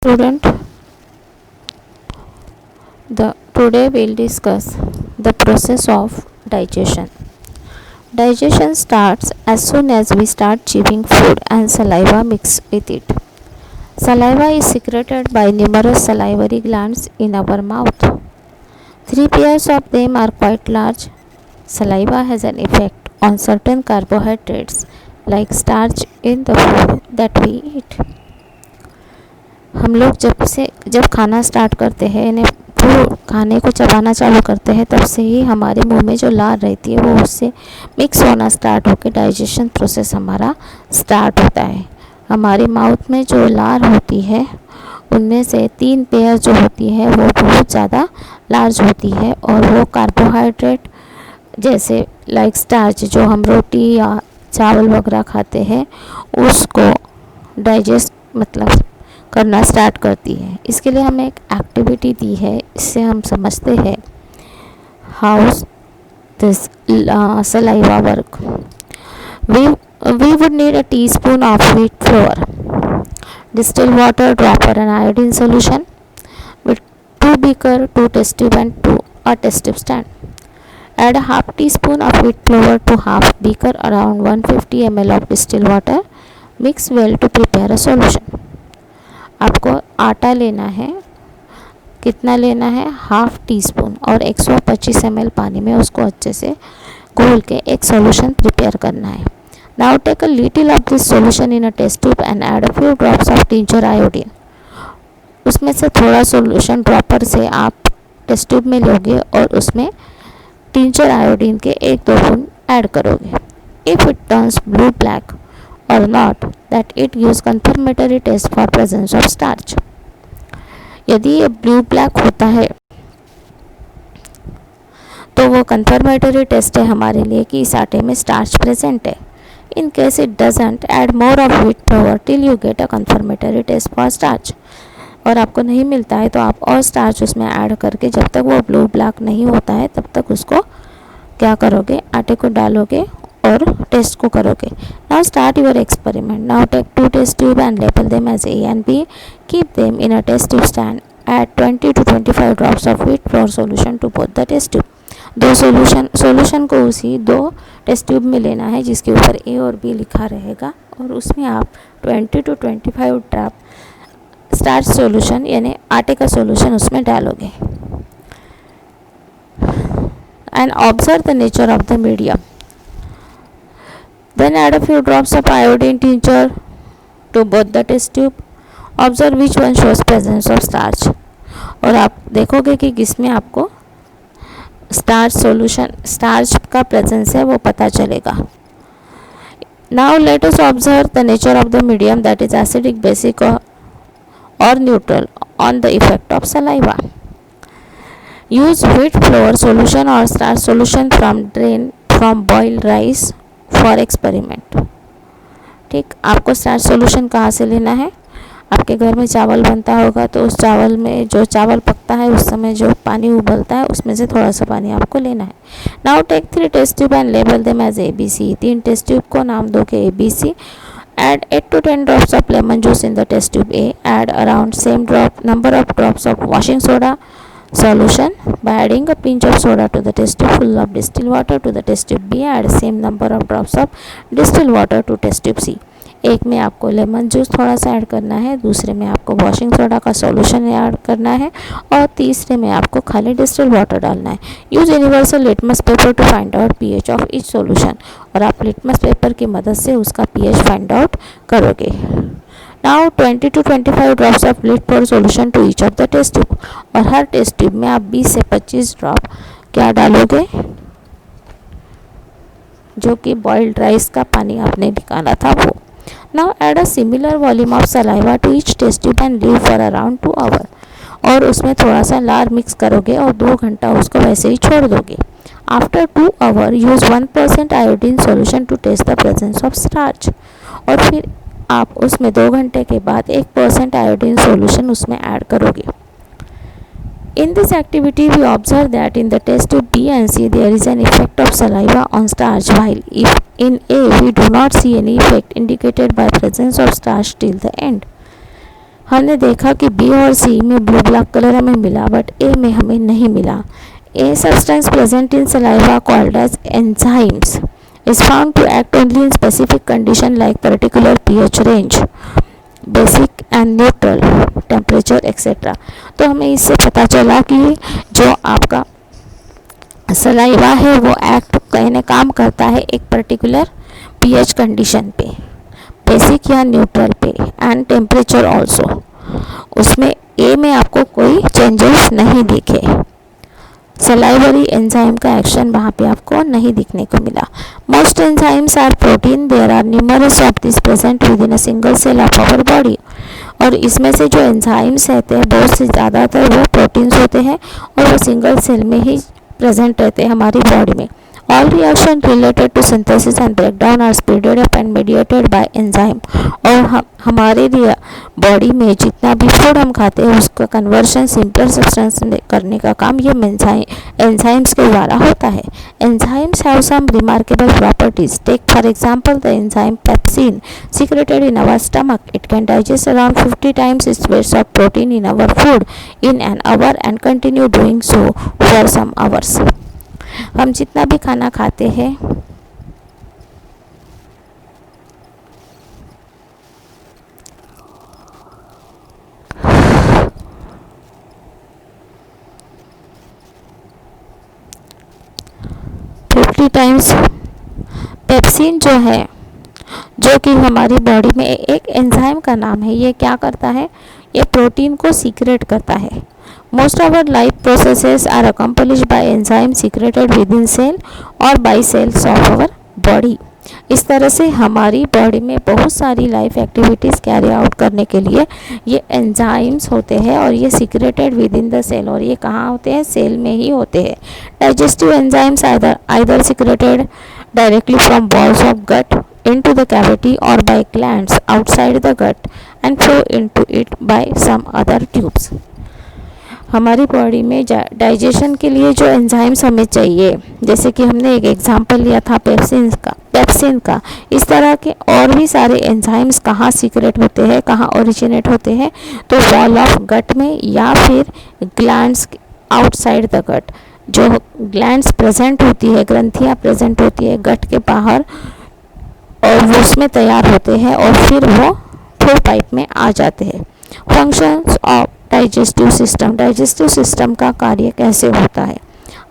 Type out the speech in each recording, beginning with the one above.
Student, today we'll discuss the process of digestion. Digestion starts as soon as we start chewing food and saliva mix with it. Saliva is secreted by numerous salivary glands in our mouth. Three pairs of them are quite large. Saliva has an effect on certain carbohydrates like starch in the food that we eat. हम लोग जब खाना start करते हैं यानी खाने को चबाना चालू करते हैं तब से ही हमारे मुंह में जो लार रहती है वो उससे मिक्स होना स्टार्ट होकर डाइजेशन प्रोसेस हमारा स्टार्ट होता है. हमारे माउथ में जो लार होती है उनमें से 3 पेयर जो होती है वो बहुत ज़्यादा लार्ज होती है और वो कार्बोहाइड्रेट जैसे लाइक स्टार्च जो हम रोटी या चावल वगैरह खाते हैं उसको डाइजेस्ट करना स्टार्ट करती है. इसके लिए हमें एक एक्टिविटी दी है. इससे हम समझते हैं how this saliva work. we would need a teaspoon of wheat flour, distilled water, dropper and iodine solution with 2 beaker, 2 test tube and a test tube stand. Add a half teaspoon of wheat flour to half beaker around 150 ml of distilled water. Mix well to prepare a solution. आपको आटा लेना है. कितना लेना है? Half tea spoon और 125 ml पानी में उसको अच्छे से घोल के एक सॉल्यूशन प्रिपेयर करना है. Now take a little of this solution in a test tube and add a few drops of tincture iodine. उसमें से थोड़ा सॉल्यूशन ड्रॉपर से आप टेस्ट ट्यूब में लोगे और उसमें टिंचर आयोडीन के 1-2 बूंद ऐड करोगे. If it turns blue black or not, that it gives confirmatory test for presence of starch. यदि ये ब्लू ब्लैक होता है तो वो confirmatory टेस्ट है हमारे लिए कि इस आटे में स्टार्च प्रेजेंट है. In case it doesn't, add more of wheat flour till you get a confirmatory test for starch. और आपको नहीं मिलता है तो आप और स्टार्च उसमें ऐड करके जब तक वो ब्लू ब्लैक नहीं होता है तब तक उसको क्या करोगे? आटे को डालोगे और टेस्ट को करोगे. Now start your experiment. Now take 2 test tube and label them as A and B. Keep them in a test tube stand. Add 20 to 25 drops of wheat flour solution to both the test tube. दो solution को उसी 2 test tube में लेना है जिसके ऊपर A और B लिखा रहेगा और उसमें आप 20 to 25 ड्रॉप स्टार्च सॉल्यूशन यानी आटे का सॉल्यूशन उसमें डालोगे. And observe the nature of the medium. Then add a few drops of iodine tincture to both the test tube. Observe which one shows presence of starch. और आप देखोगे कि किसमें आपको स्टार्च का प्रेजेंस है वो पता चलेगा. Now let us observe the nature of the medium, that is acidic, basic or neutral on the effect of saliva. Use wheat flour solution or starch solution from drain from boiled rice for experiment. ठीक, आपको starch solution कहाँ से लेना है? आपके घर में चावल बनता होगा तो उस चावल में जो चावल पकता है उस समय जो पानी उबलता है उसमें से थोड़ा सा पानी आपको लेना है. Now take 3 test tube and label them as ABC. 3 test tube को नाम दो कि ABC. Add 8 to 10 drops of lemon juice in the test tube A. Add around same number of drops of washing soda solution. By adding a pinch of soda to the test tube full of distilled water to the test tube B, add same number of drops of distilled water to test tube C. एक में आपको lemon juice थोड़ा सा add करना है, दूसरे में आपको वॉशिंग सोडा का सॉल्यूशन ऐड करना है और तीसरे में आपको खाली डिस्टिल्ड वाटर डालना है. Use universal litmus paper two find out pH of each solution. और आप लिटमस पेपर की मदद से उसका pH फाइंड आउट करोगे. Now 20 to 25 drops of wheat flour solution to each of the test tube. और हर टेस्ट ट्यूब में आप 20 से 25 ड्रॉप क्या डालोगे? जो कि बॉइल्ड राइस का पानी आपने निकाला था वो. Now add a similar volume of saliva to each test tube and leave for around 2 hours. और उसमें थोड़ा सा लार मिक्स करोगे और 2 घंटा उसको वैसे ही छोड़ दोगे. After 2 hours use 1% iodine solution to test the presence of starch. और फिर आप उसमें 2 घंटे के बाद 1% आयोडीन सॉल्यूशन उसमें ऐड करोगे. In this activity we observe that in the test tube B and C there is an effect of saliva on starch, while if in A we do not see any effect indicated by presence of starch till the end. हमने देखा कि B और सी में blue black colour हमें मिला, but ए में हमें नहीं मिला. A substance present in saliva called as enzymes is found to act only in specific condition like particular pH range, basic and neutral temperature etc. तो हमें इससे पता चला कि जो आपका सलाइवा है वो एक्ट कहने काम करता है एक पर्टिकुलर pH कंडीशन पे, बेसिक या न्यूट्रल पे, एंड टेम्परेचर ऑल्सो. उसमें ए में आपको कोई चेंजेस नहीं दिखे. सलाइवरी एंजाइम का एक्शन वहाँ पे आपको नहीं दिखने को मिला. Most enzymes are protein. There are numerous of this present within a single cell of our body. और इसमें से जो एंजाइम्स रहते हैं बहुत से ज़्यादातर वो प्रोटीन्स होते हैं और वो सिंगल सेल में ही प्रेजेंट रहते हैं हमारी बॉडी में. All reaction related to synthesis and breakdown are speeded up and mediated by enzyme. और हमारे बॉडी में जितना भी फूड हम खाते हैं उसका कन्वर्शन सिंपलर सब्सटेंस करने का काम ये एंजाइम्स के द्वारा होता है. Enzymes have some remarkable properties. Take for example the enzyme pepsin secreted in our stomach. It can digest around 50 times its weight of protein in our food in an hour and continue doing so for some hours. हम जितना भी खाना खाते हैं times pepsin जो है, जो कि हमारी बॉडी में एक एंजाइम का नाम है, ये क्या करता है, ये प्रोटीन को सीक्रेट करता है. Most of our life processes are accomplished by enzyme secreted within cell और by cells of our body. इस तरह से हमारी बॉडी में बहुत सारी लाइफ एक्टिविटीज़ कैरी आउट करने के लिए ये एंजाइम्स होते हैं और ये secreted within the cell. और ये कहाँ होते हैं, सेल में ही होते हैं. Digestive enzymes either secreted directly from walls of gut into the cavity or by glands outside the gut and flow into it by some other tubes. हमारी बॉडी में डाइजेशन के लिए जो एंजाइम्स हमें चाहिए, जैसे कि हमने एक एग्जांपल लिया था पेप्सिन का, इस तरह के और भी सारे एंजाइम्स कहाँ सीक्रेट होते हैं, कहाँ ओरिजिनेट होते हैं, तो वॉल ऑफ गट में या फिर ग्लैंड्स आउटसाइड द गट. जो ग्लैंड्स प्रेजेंट होती है, ग्रंथियाँ प्रेजेंट होती है गट के बाहर, और वो उसमें तैयार होते हैं और फिर वो फूड पाइप में आ जाते हैं. फंक्शंस ऑफ डाइजेस्टिव सिस्टम का कार्य कैसे होता है.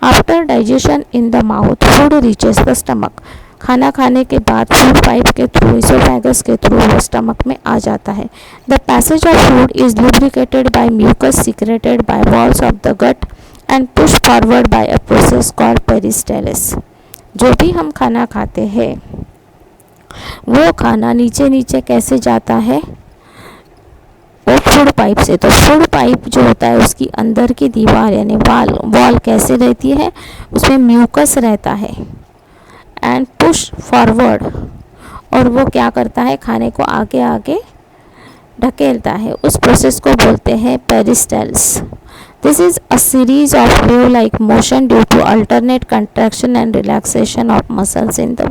After digestion in the mouth food reaches the stomach. खाना खाने के बाद फूड पाइप के थ्रू, इसोफेगस के थ्रू वो स्टमक में आ जाता है. The passage of food is lubricated by mucus secreted by walls of the gut and push forward by a process called peristalsis. जो भी हम खाना खाते हैं वो खाना नीचे कैसे जाता है, वो फूड पाइप से. तो फूड पाइप जो होता है उसकी अंदर की दीवार यानी वॉल कैसे रहती है, उसमें म्यूकस रहता है एंड पुश फॉरवर्ड, और वो क्या करता है, खाने को आगे आगे ढकेलता है. उस प्रोसेस को बोलते हैं पेरिस्टालिस. This is a series of wave-like motion due to alternate contraction and relaxation of muscles in the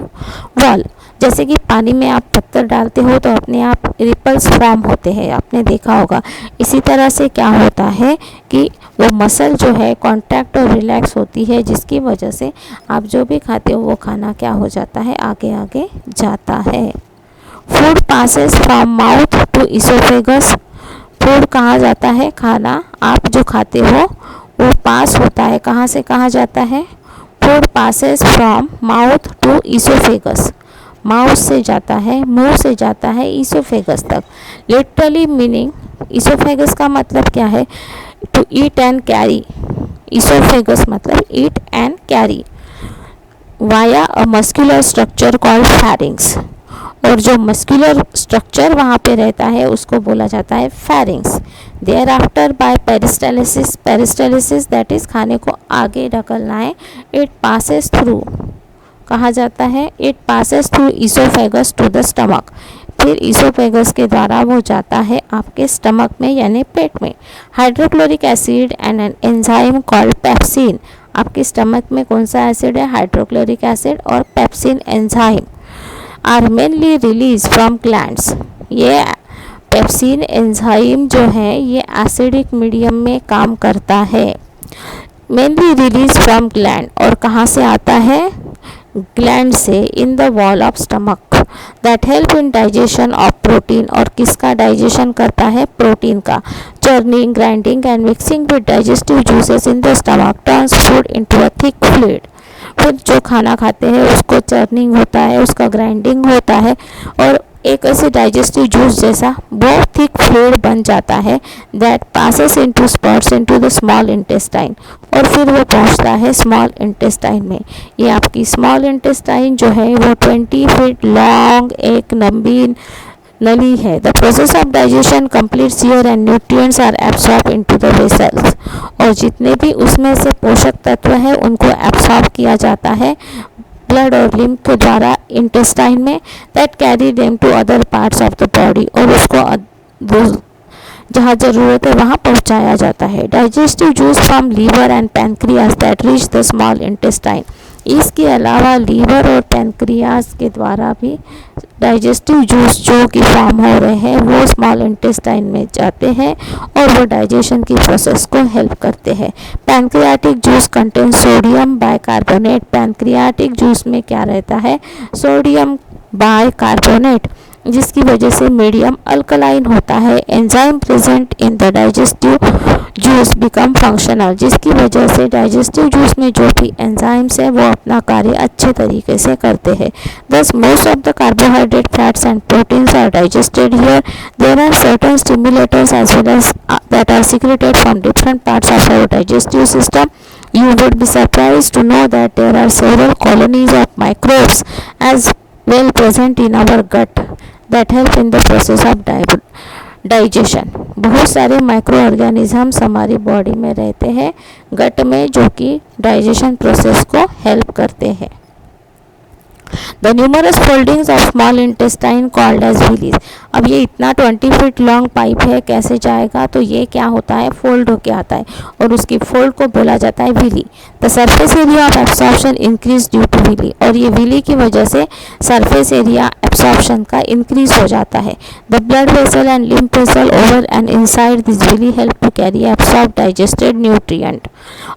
wall. जैसे कि पानी में आप पत्थर डालते हो तो अपने आप रिपल्स फॉर्म होते हैं, आपने देखा होगा. इसी तरह से क्या होता है कि वो मसल जो है कॉन्ट्रैक्ट और रिलैक्स होती है, जिसकी वजह से आप जो भी खाते हो वो खाना क्या हो जाता है, आगे आगे जाता है. Food passes from mouth to oesophagus. Food कहाँ जाता है, खाना आप जो खाते हो वो पास होता है, कहाँ से कहाँ जाता है, food passes from mouth to oesophagus. Mouth से जाता है, मुंह से जाता है इसोफेगस तक. लिटरली मीनिंग इसोफेगस का मतलब क्या है, to eat and carry. Oesophagus मतलब eat and carry via a muscular structure called pharynx. और जो मस्कुलर स्ट्रक्चर वहाँ पे रहता है उसको बोला जाता है pharynx. Thereafter by peristalsis that is खाने को आगे ढकलना है. इट पासेस थ्रू, कहा जाता है, it passes through oesophagus to the stomach. फिर इसोफेगस के द्वारा वो जाता है आपके स्टमक में यानी पेट में. Hydrochloric acid and an enzyme called pepsin. आपके स्टमक में कौन सा एसिड है, हाइड्रोक्लोरिक एसिड और pepsin enzyme are mainly release from glands. ये पेप्सिन एंजाइम जो है ये एसिडिक मीडियम में काम करता है। मेनली रिलीज फ्रॉम ग्लैंड, और कहाँ से आता है? ग्लैंड से, in the wall of stomach, that help in digestion of protein. और किसका डाइजेशन करता है? प्रोटीन का। Churning, grinding and mixing with digestive juices in the stomach turns food into a thick fluid. फिर जो खाना खाते हैं उसको चर्निंग होता है, उसका ग्राइंडिंग होता है, और एक ऐसे डाइजेस्टिव जूस जैसा वो थिक फ्लूइड बन जाता है, that passes into spots into the small intestine, और फिर वो पहुंचता है स्मॉल इंटेस्टाइन में। ये आपकी स्मॉल इंटेस्टाइन जो है वो 20 फीट लॉन्ग एक लंबी नली है। The process of digestion completes here and nutrients are absorb into the vessels, और जितने भी उसमें से पोषक तत्व है उनको एब्सॉर्ब किया जाता है ब्लड और लिम्फ के द्वारा इंटेस्टाइन में, that carry them to other parts of the body, और उसको जहाँ ज़रूरत है वहाँ पहुँचाया जाता है। Digestive juice from liver and pancreas that reach the small intestine. इसके अलावा लीवर और पैनक्रियास के द्वारा भी डाइजेस्टिव जूस जो कि फॉर्म हो रहे हैं वो स्मॉल इंटेस्टाइन में जाते हैं और वो डाइजेशन की प्रोसेस को हेल्प करते हैं। Pancreatic juice contain sodium bicarbonate. Pancreatic juice में क्या रहता है? सोडियम बाइकार्बोनेट, जिसकी वजह से मीडियम अल्कलाइन होता है। Enzyme present in the digestive juice become functional, जिसकी वजह से डाइजेस्टिव जूस में जो भी एंजाइम्स है वो अपना कार्य अच्छे तरीके से करते हैं। Thus most of the carbohydrate, fats and proteins are digested here. There are certain stimulators as well as that are secreted from different parts of our digestive system. You would be surprised to know that there are several colonies of microbes as well present in our gut that help in the process of digestion. बहुत सारे micro organisms हमारी body में रहते हैं गट में, जो कि digestion process को हेल्प करते हैं। The numerous foldings of small intestine called as villi। अब ये इतना 20 फीट लॉन्ग पाइप है, कैसे जाएगा? तो ये क्या होता है? फोल्ड होके आता है, और उसकी फोल्ड को बोला जाता है villi. The surface area of absorption increase due to villi, और ये विली की वजह से सरफेस एरिया एब्सॉर्प्शन का इंक्रीज हो जाता है। The blood vessel and lymph vessel over and inside this villi help to carry absorb digested nutrient.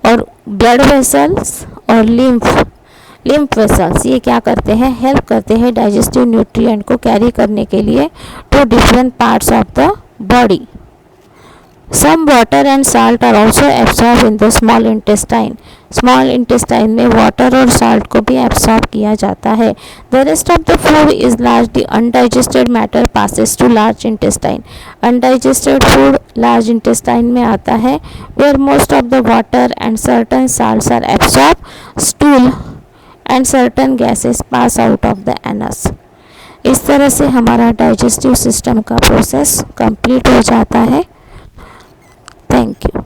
और ब्लड वेसल्स और लिम्फ वेसल्स ये क्या करते हैं? हेल्प करते हैं डाइजेस्टिव न्यूट्रिएंट को कैरी करने के लिए to different parts of the body. Some water and salt are also absorb in the small intestine. Small intestine में वाटर और साल्ट को भी एब्सॉर्ब किया जाता है। The rest of the food is largely undigested matter passes to large intestine. Undigested food large intestine में आता है, where most of the water and certain salts are absorb. Stool and certain gases pass out of the anus. इस तरह से हमारा digestive system का process complete हो जाता है। Thank you.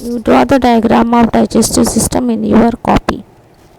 You draw the diagram of digestive system in your copy.